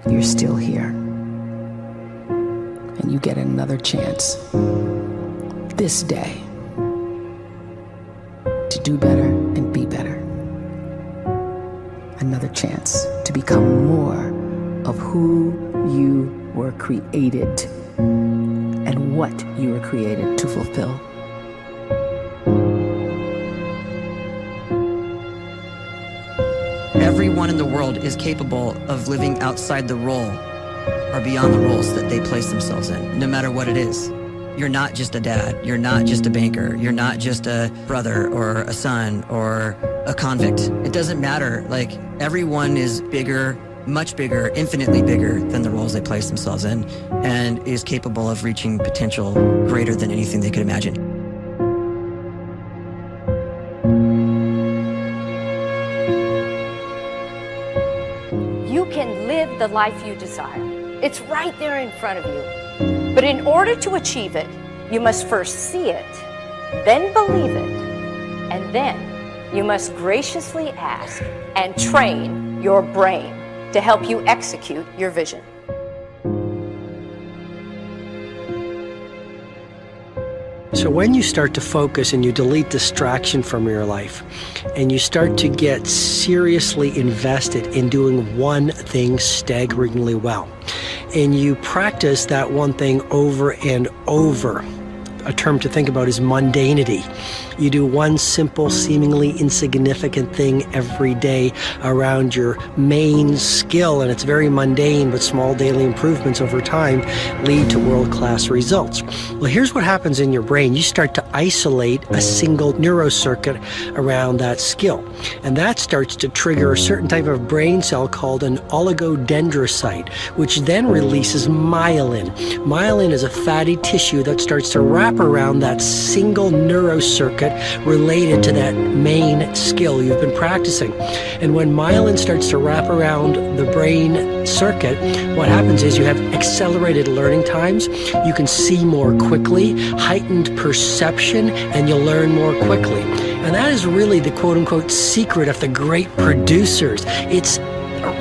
you're still here. And you get another chance this day to do better and be better. Another chance to become more of who you were created and what you were created to fulfill. Everyone in the world is capable of living outside the role or beyond the roles that they place themselves in, no matter what it is. You're not just a dad, you're not just a banker, you're not just a brother or a son or a convict. It doesn't matter. Like, everyone is bigger, much bigger, infinitely bigger than the roles they place themselves in, and is capable of reaching potential greater than anything they could imagine. You can live the life you desire. It's right there in front of you. But in order to achieve it, you must first see it, then believe it, and then you must graciously ask and train your brain to help you execute your vision. So when you start to focus and you delete distraction from your life, and you start to get seriously invested in doing one thing staggeringly well, and you practice that one thing over and over, a term to think about is mundanity. You do one simple, seemingly insignificant thing every day around your main skill, and it's very mundane, but small daily improvements over time lead to world-class results. Well, here's what happens in your brain. You start to isolate a single neurocircuit around that skill, and that starts to trigger a certain type of brain cell called an oligodendrocyte, which then releases myelin. Myelin is a fatty tissue that starts to wrap around that single neurocircuit related to that main skill you've been practicing. And when myelin starts to wrap around the brain circuit, what happens is you have accelerated learning times, you can see more quickly, heightened perception, and you'll learn more quickly. And that is really the quote-unquote secret of the great producers. It's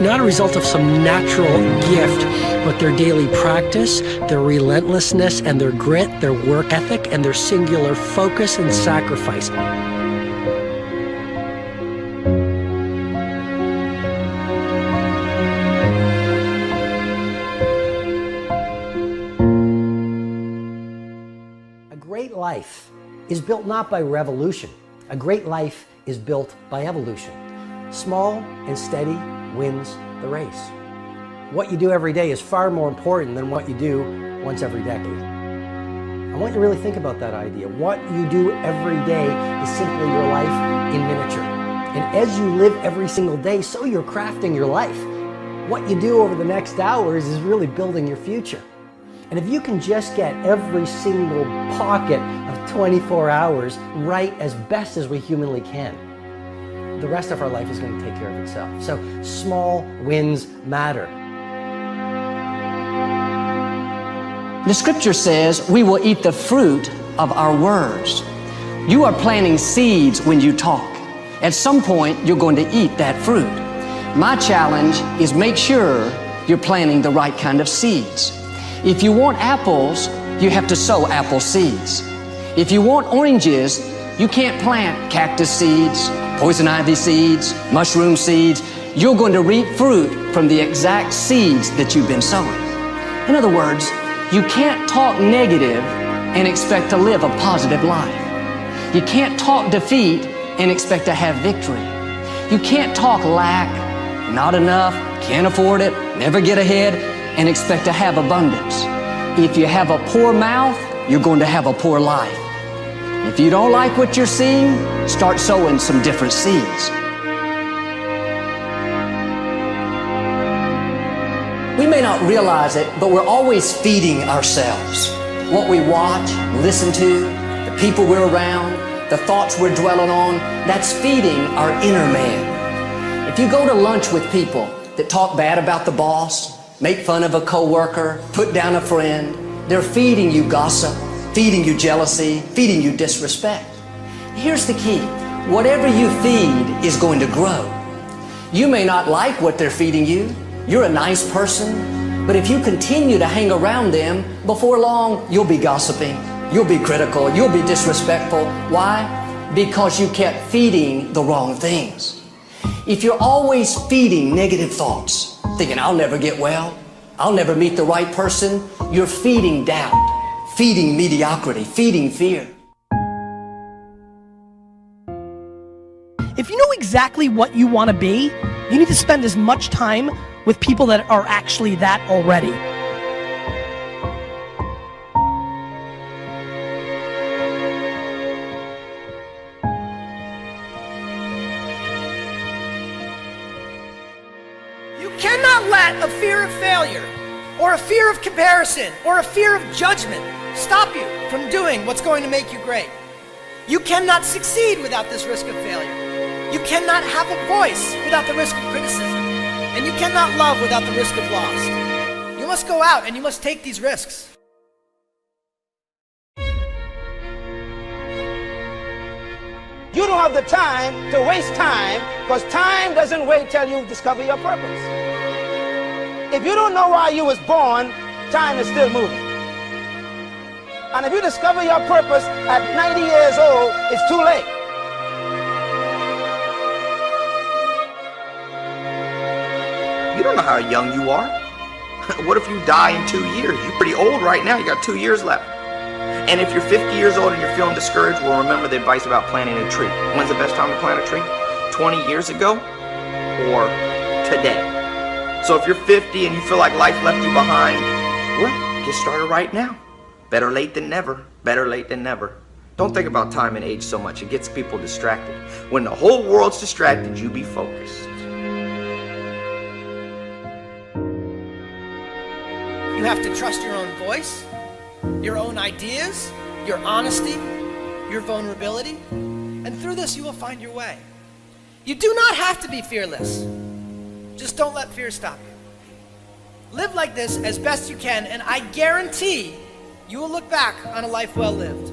not a result of some natural gift, but their daily practice, their relentlessness and their grit, their work ethic, and their singular focus and sacrifice. A great life is built not by revolution. A great life is built by evolution. Small and steady wins the race. What you do every day is far more important than what you do once every decade. I want you to really think about that idea. What you do every day is simply your life in miniature. And as you live every single day, so you're crafting your life. What you do over the next hours is really building your future. And if you can just get every single pocket of 24 hours right as best as we humanly can, the rest of our life is going to take care of itself. So small wins matter. The scripture says we will eat the fruit of our words. You are planting seeds when you talk. At some point, you're going to eat that fruit. My challenge is make sure you're planting the right kind of seeds. If you want apples, you have to sow apple seeds. If you want oranges, you can't plant cactus seeds, poison ivy seeds, mushroom seeds. You're going to reap fruit from the exact seeds that you've been sowing. In other words, you can't talk negative and expect to live a positive life. You can't talk defeat and expect to have victory. You can't talk lack, not enough, can't afford it, never get ahead, and expect to have abundance. If you have a poor mouth, you're going to have a poor life. If you don't like what you're seeing, start sowing some different seeds. We may not realize it, but we're always feeding ourselves. What we watch, listen to, the people we're around, the thoughts we're dwelling on, that's feeding our inner man. If you go to lunch with people that talk bad about the boss, make fun of a coworker, put down a friend, they're feeding you gossip, feeding you jealousy, feeding you disrespect. Here's the key. Whatever you feed is going to grow. You may not like what they're feeding you, You're a nice person, but if you continue to hang around them, before long, you'll be gossiping, you'll be critical, you'll be disrespectful. Why? Because you kept feeding the wrong things. If you're always feeding negative thoughts, thinking, I'll never get well, I'll never meet the right person, you're feeding doubt, feeding mediocrity, feeding fear. If you know exactly what you want to be, you need to spend as much time with people that are actually that already. You cannot let a fear of failure, or a fear of comparison, or a fear of judgment stop you from doing what's going to make you great. You cannot succeed without this risk of failure. You cannot have a voice without the risk of criticism. And you cannot love without the risk of loss. You must go out and you must take these risks. You don't have the time to waste time, because time doesn't wait till you discover your purpose. If you don't know why you was born, time is still moving. And if you discover your purpose at 90 years old, it's too late. You don't know how young you are. What if you die in 2 years? You're pretty old right now. You got 2 years left. And if you're 50 years old and you're feeling discouraged, well, remember the advice about planting a tree. When's the best time to plant a tree? 20 years ago or today? So if you're 50 and you feel like life left you behind, well, get started right now. Better late than never. Better late than never. Don't think about time and age so much. It gets people distracted. When the whole world's distracted, you be focused. You have to trust your own voice, your own ideas, your honesty, your vulnerability, and through this you will find your way. You do not have to be fearless. Just don't let fear stop you. Live like this as best you can, and I guarantee you will look back on a life well lived.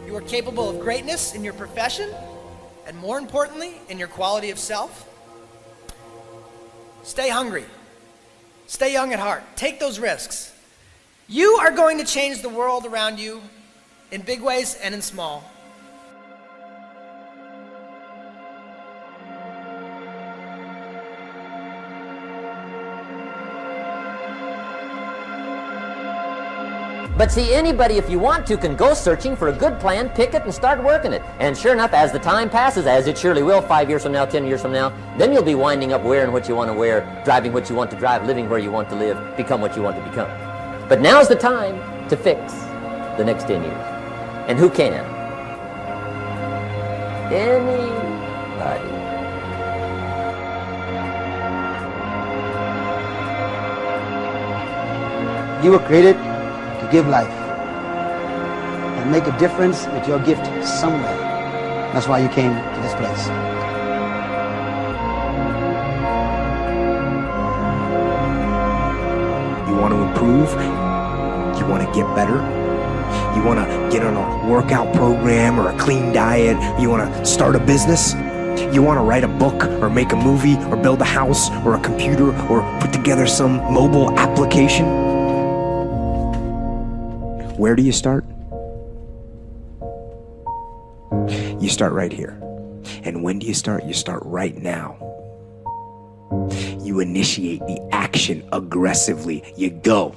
You are capable of greatness in your profession, and more importantly, in your quality of self. Stay hungry. Stay young at heart. Take those risks. You are going to change the world around you in big ways and in small. But see, anybody, if you want to, can go searching for a good plan, pick it, and start working it. And sure enough, as the time passes, as it surely will 5 years from now, 10 years from now, then you'll be winding up wearing what you want to wear, driving what you want to drive, living where you want to live, become what you want to become. But now's the time to fix the next 10 years. And who can? Anybody. You were created to give life and make a difference with your gift somewhere. That's why you came to this place. You want to improve? You want to get better? You want to get on a workout program or a clean diet? You want to start a business? You want to write a book or make a movie or build a house or a computer or put together some mobile application? Where do you start? You start right here. And when do you start? You start right now. You initiate the action aggressively. You go.